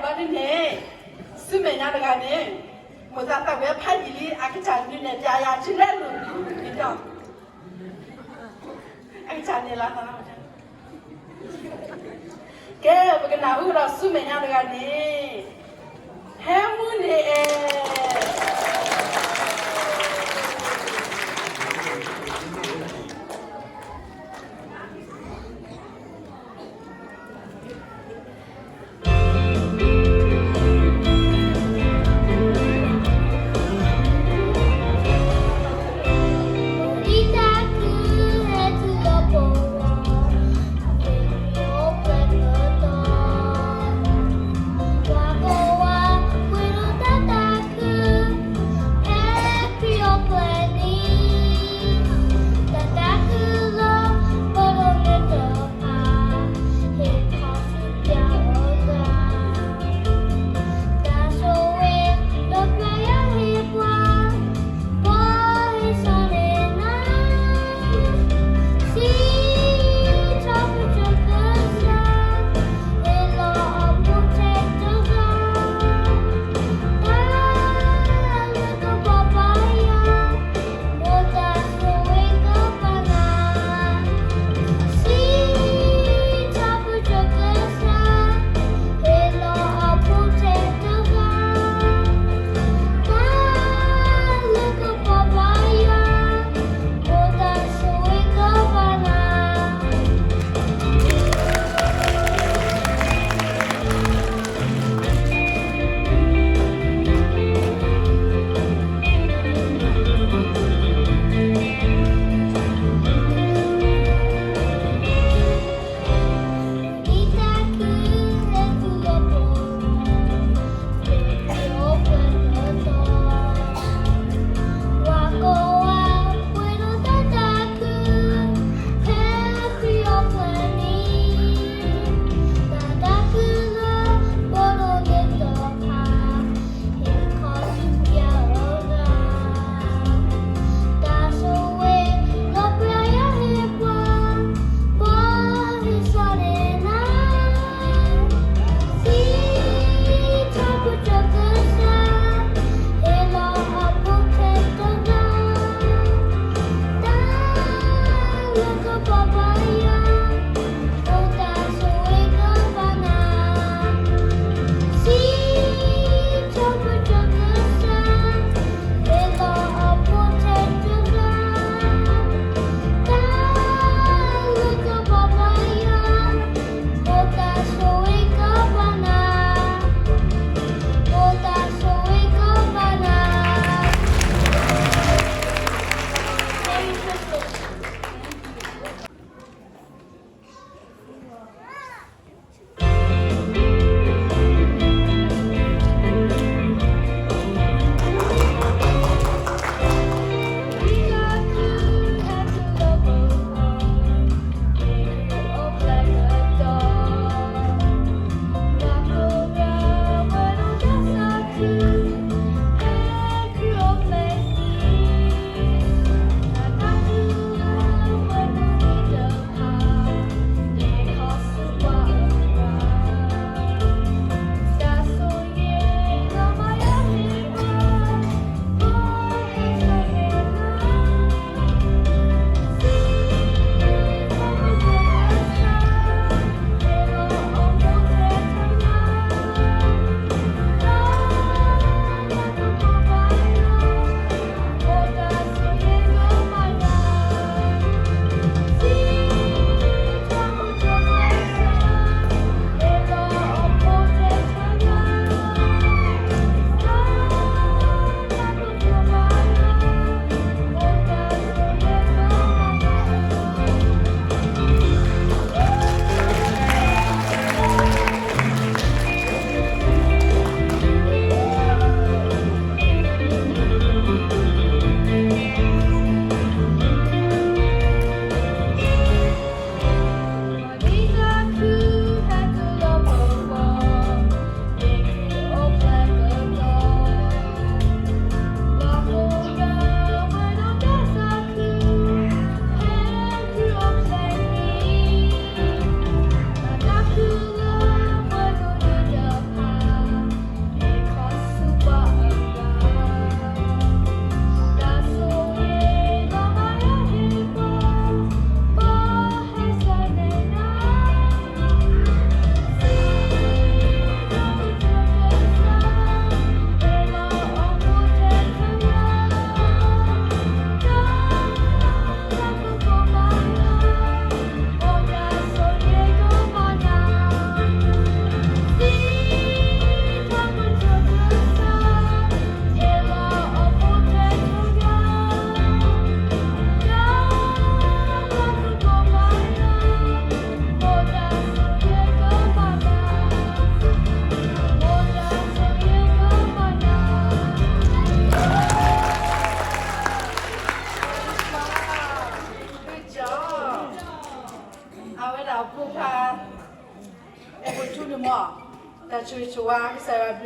버리네. 쓰면 나가네. 뭐 잡다 왜 팔일이 아기 잔이네 자야 지내는 이죠. 아기 잔이라 나오자. 걔 그게 나우라 쓰면 나가네. 해문에. Wago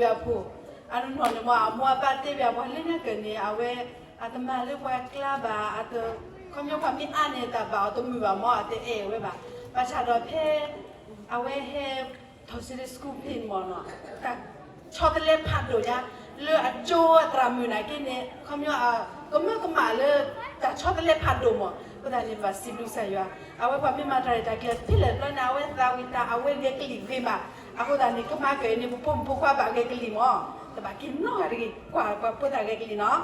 เบียผู้อันนั้นหนูว่ามัวปาเตเบียบ่เล่นกันนี่เอาไว้อาตมาเลยว่ากล้าบ่าอาตเขามีความมีอันเนี่ยแต่บ่าตัวมือบ่าหมออาตเอไว้บ่าประชาดอเพเอาไว้ให้ทอสิสกูพินมอเนาะแต่ชอบเล่นพัดดูจ้ะเลือดโจ้ตรามือไหนกินเนี่ยเขามีว่าก็เมื่อก็มาเลยแต่ชอบเล่นพัดดูมั้งก็ได้ยินว่าสิบลูกใส่ยาเอาไว้ความมีมาตรายจากเกลือพี่เล็กแล้วนะเอาไว้ดาวิตาเอาไว้เลี้ยงกลิ่นขึ้นมาเอาคนนั้นนี่ก็มาเกิดนี่ปุ๊บปุ๊บว่าบางเลี้ยงกลิ่นมั้งแต่บางกินน้อยอะไรกว่าพวกแต่เลี้ยงกลิ่นเนาะ